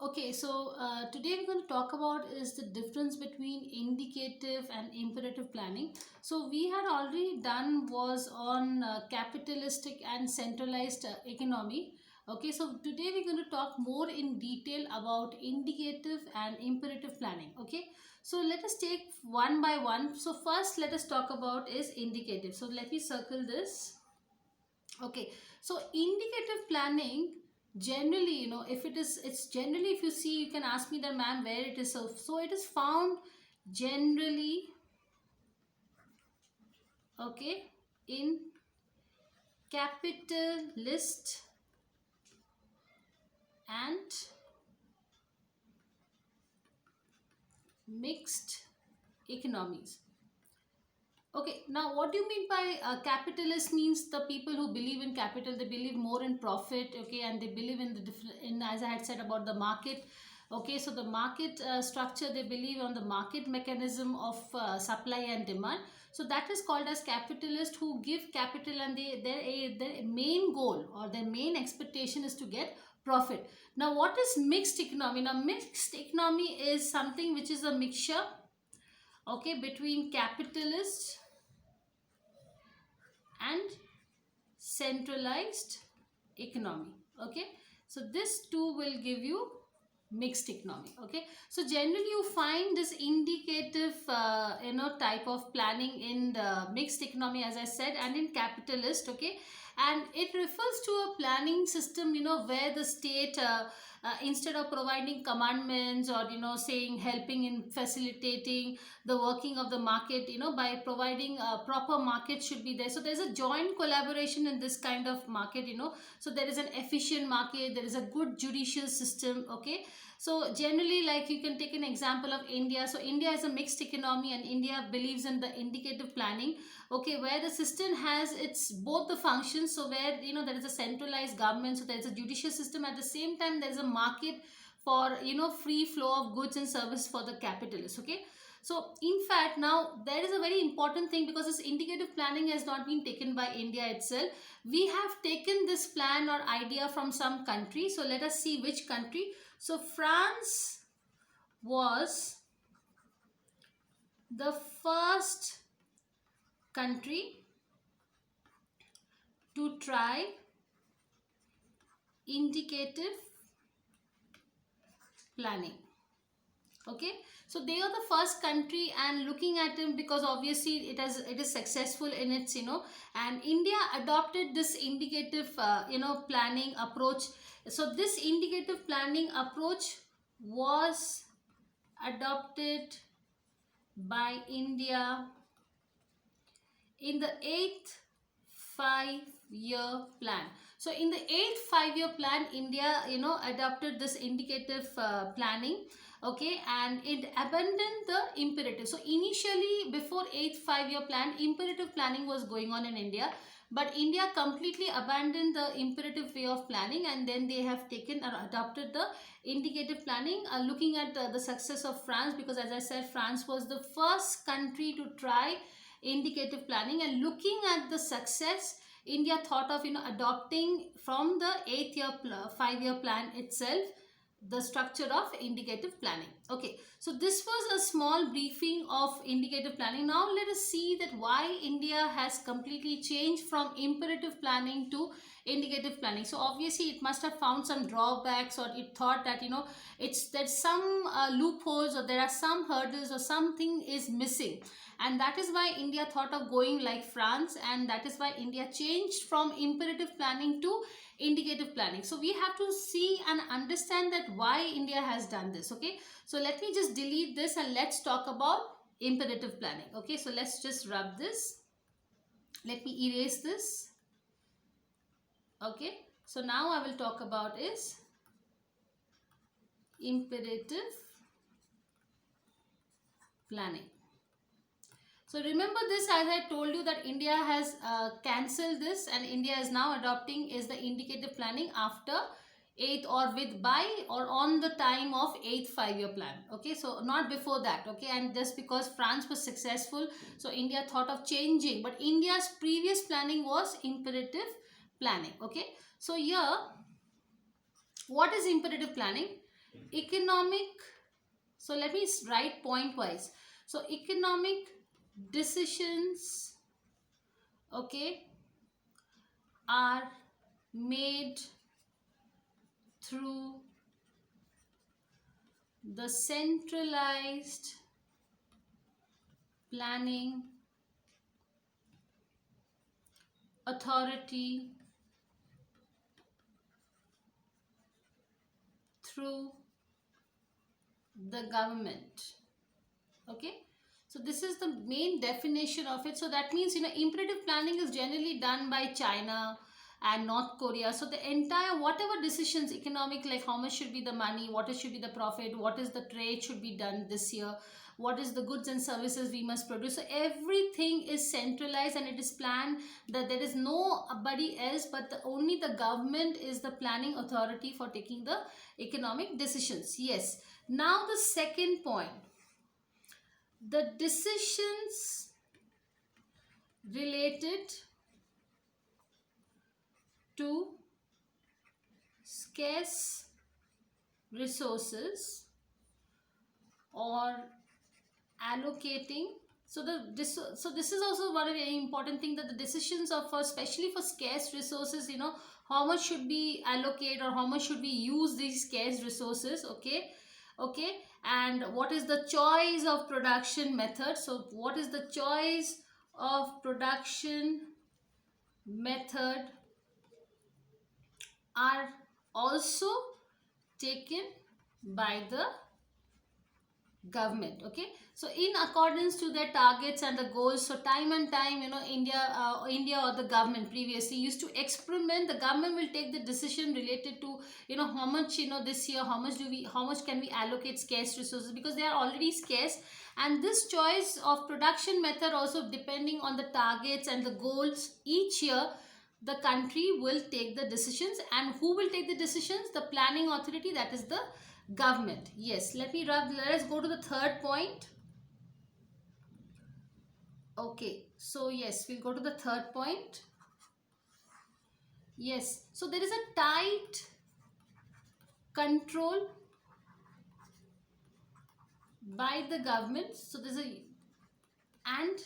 Okay, so today we're going to talk about is the difference between indicative and imperative planning. So we had already done was on capitalistic and centralized economy. Okay, so today we're going to talk more in detail about indicative and imperative planning. Okay, so let us take one by one. So first let us talk about is indicative. So let me circle this. Okay, so indicative planning generally, if it's generally, if you see, you can ask me that, ma'am, where it is. So it is found generally, okay, in capitalist and mixed economies. Okay, now what do you mean by capitalist? Means the people who believe in capital, they believe more in profit, okay, and they believe in the different, in, as I had said, about the market. Okay, so the market structure, they believe on the market mechanism of supply and demand. So that is called as capitalist, who give capital, and their main goal or their main expectation is to get profit. Now what is mixed economy? Now mixed economy is something which is a mixture, okay, between capitalist and centralized economy. Okay, so this too will give you mixed economy. Okay, so generally you find this indicative type of planning in the mixed economy, as I said, and in capitalist. Okay, and it refers to a planning system, where the state instead of providing commandments or saying helping in facilitating the working of the market, by providing proper market should be there. So there's a joint collaboration in this kind of market. So there is an efficient market, there is a good judicial system. Okay, so generally, like, you can take an example of India. So India is a mixed economy, and India believes in the indicative planning. Okay, where the system has its both the functions. So where there is a centralized government, so there is a judicial system, at the same time there is a market for free flow of goods and service for the capitalists. Okay, so in fact, now there is a very important thing, because this indicative planning has not been taken by India itself. We have taken this plan or idea from some country. So let us see which country. So France was the first country to try indicative planning. Okay, so they are the first country, and looking at them, because obviously it is successful in its, and India adopted this indicative planning approach. So this indicative planning approach was adopted by India in the 8th 5-year plan. So in the 8th 5-year plan, India adopted this indicative planning. Okay, and it abandoned the imperative. So initially, before 8th 5-year plan, imperative planning was going on in India, but India completely abandoned the imperative way of planning, and then they have taken or adopted the indicative planning. Looking at the success of France, because as I said, France was the first country to try indicative planning, and looking at the success, India thought of adopting from the 5-year plan itself the structure of indicative planning. Okay, so this was a small briefing of indicative planning. Now let us see that why India has completely changed from imperative planning to indicative planning. So obviously it must have found some drawbacks, or it thought that there's some loopholes, or there are some hurdles, or something is missing, and that is why India thought of going like France, and that is why India changed from imperative planning to indicative planning. So we have to see and understand that why India has done this. Okay, so let me just delete this, and let's talk about imperative planning. Okay, so let's just rub this. Let me erase this. Okay, so now I will talk about is imperative planning. So remember this, as I told you, that India has cancelled this, and India is now adopting is the indicative planning after 8th, or with by or on the time of 8th 5-year plan. Okay, so not before that. Okay, and just because France was successful, so India thought of changing, but India's previous planning was imperative planning. Okay, so here, what is imperative planning? economic, so let me write point wise. So economic decisions, okay, are made through the centralized planning authority through the government. Okay, so this is the main definition of it. So that means, imperative planning is generally done by China and North Korea. So the entire whatever decisions economic, like how much should be the money, what should be the profit, what is the trade should be done this year, what is the goods and services we must produce, so everything is centralized and it is planned, that there is nobody else but only the government is the planning authority for taking the economic decisions. Yes, now the second point, the decisions related to scarce resources or allocating. So this is also one very important thing, that the decisions of, especially for scarce resources, how much should be allocate or how much should we use these scarce resources. Okay, and what is the choice of production method. So what is the choice of production method are also taken by the government. Okay, so in accordance to their targets and the goals, so time and time, India or the government previously used to experiment. The government will take the decision related to, how much, this year how much can we allocate scarce resources, because they are already scarce. And this choice of production method also depending on the targets and the goals each year, the country will take the decisions. And who will take the decisions? The planning authority, that is the government. Yes, let us go to the third point. Okay, so yes, we'll go to the third point. Yes, so there is a tight control by the government. So and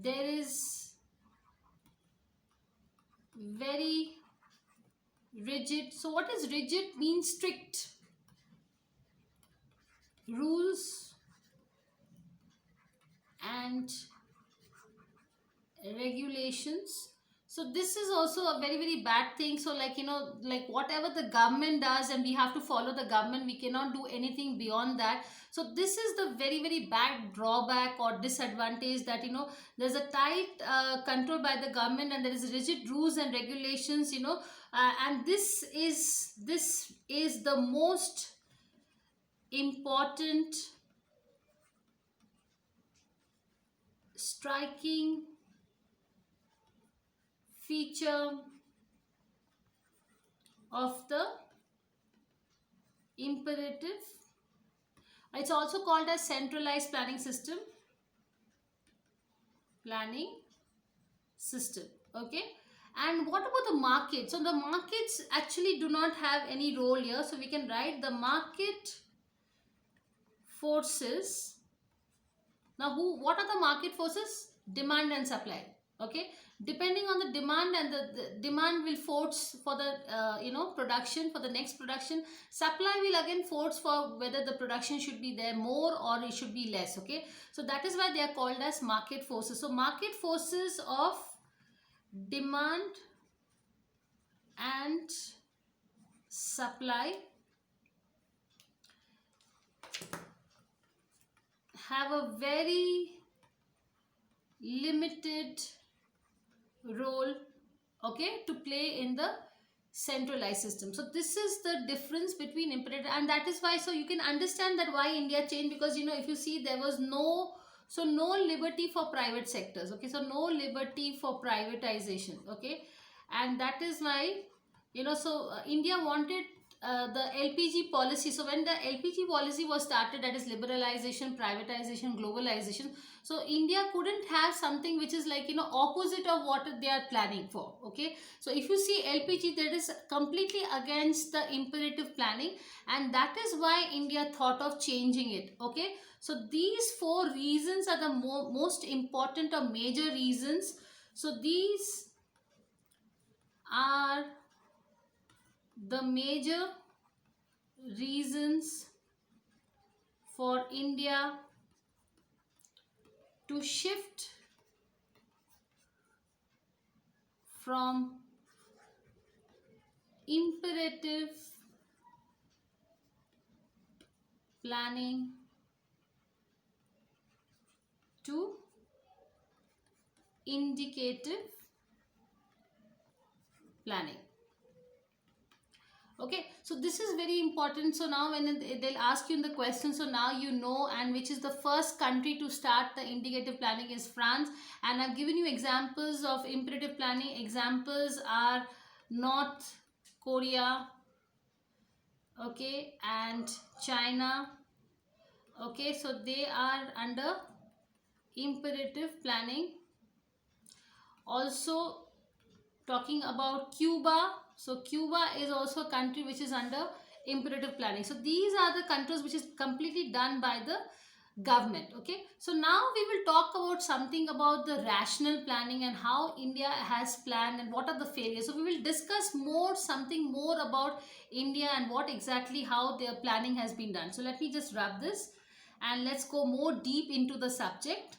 there is very rigid. So what is rigid? Means strict rules and regulations. So this is also a very very bad thing. So like whatever the government does and we have to follow the government, we cannot do anything beyond that. So this is the very very bad drawback or disadvantage, that there's a tight control by the government and there is rigid rules and regulations, and this is the most important striking feature of the imperative. It's also called as centralized planning system. Okay, and what about the market? So the markets actually do not have any role here, so we can write the market forces. Now what are the market forces? Demand and supply. Okay, depending on the demand, and the demand will force for the production, for the next production. Supply will again force for whether the production should be there more or it should be less. Okay, so that is why they are called as market forces. So market forces of demand and supply have a very limited role, okay, to play in the centralized system. So this is the difference between imperative, and that is why, so you can understand that why India changed, because if you see, there was no liberty for private sectors. Okay, so no liberty for privatization. Okay, and that is why India wanted the LPG policy. So when the LPG policy was started, that is liberalization, privatization, globalization. So India couldn't have something which is like, opposite of what they are planning for. Okay. So if you see LPG, that is completely against the imperative planning, and that is why India thought of changing it. Okay. So these four reasons are the most important or major reasons. So these are the major reasons for India to shift from imperative planning to indicative planning. Okay, so this is very important. So now when they'll ask you in the question, so now you know, and which is the first country to start the indicative planning is France. And I've given you examples of imperative planning. Examples are North Korea, okay, and China. Okay, so they are under imperative planning. Also talking about Cuba. So Cuba is also a country which is under imperative planning. So these are the countries which is completely done by the government. Okay, so now we will talk about something about the rational planning and how India has planned and what are the failures. So we will discuss something more about India and what exactly how their planning has been done. So let me just wrap this and let's go more deep into the subject.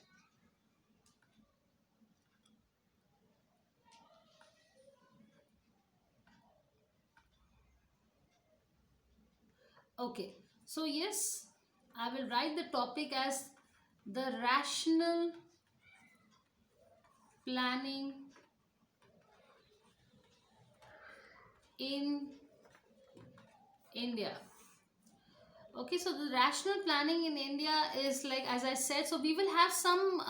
Okay, so yes, I will write the topic as the rational planning in India. Okay, so the rational planning in India is like, as I said, so we will have some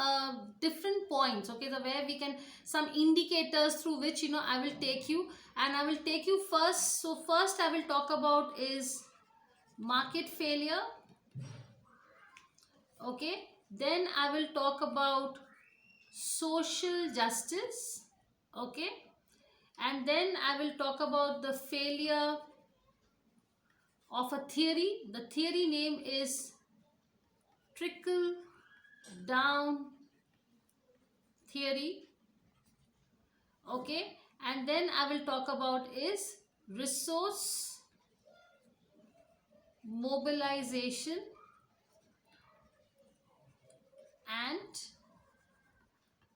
different points, okay, the where we can, some indicators through which, I will take you, and I will take you first. So first I will talk about is market failure. Okay, then I will talk about social justice. Okay, and then I will talk about the failure of a theory. The theory name is trickle down theory. Okay, and then I will talk about is resource mobilization and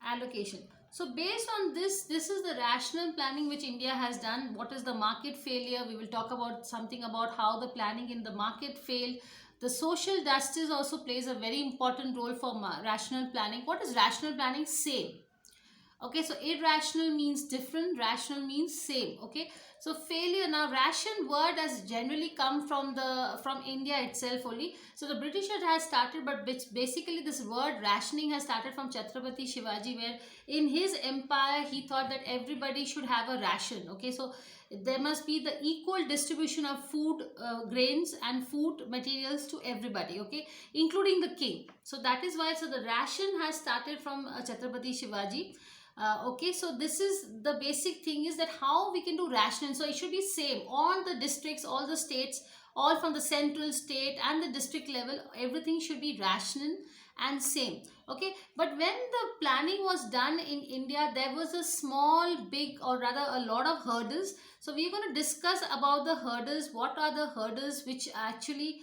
allocation. So based on this is the rational planning which India has done. What is the market failure? We will talk about something about how the planning in the market failed. The social justice also plays a very important role for rational planning. What is rational planning? Same. Okay, so irrational means different, rational means same. Okay, so failure, now ration word has generally come from India itself only. So the Britishers has started, but basically this word rationing has started from Chhatrapati Shivaji, where in his empire he thought that everybody should have a ration. Okay, so there must be the equal distribution of food, grains and food materials to everybody, okay, including the king. So that is why, so the ration has started from Chhatrapati Shivaji. Okay, so this is the basic thing, is that how we can do rationing. So it should be same, all the districts, all the states, all from the central, state and the district level, everything should be rational and same. Okay, but when the planning was done in India, there was a small, big, or rather a lot of hurdles. So we're going to discuss about the hurdles. What are the hurdles which actually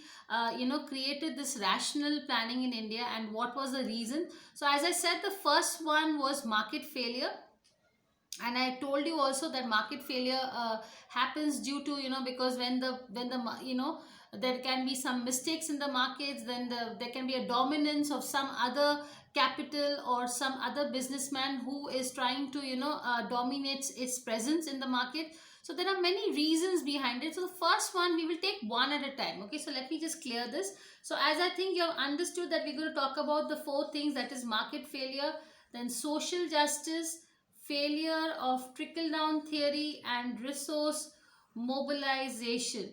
created this rational planning in India, and what was the reason? So as I said, the first one was market failure. And I told you also that market failure happens due to, because when the there can be some mistakes in the markets, then there can be a dominance of some other capital or some other businessman who is trying to dominate its presence in the market. So there are many reasons behind it. So the first one, we will take one at a time. Okay, so let me just clear this. So as I think you have understood that we're going to talk about the four things, that is market failure, then social justice, failure of trickle down theory, and resource mobilization.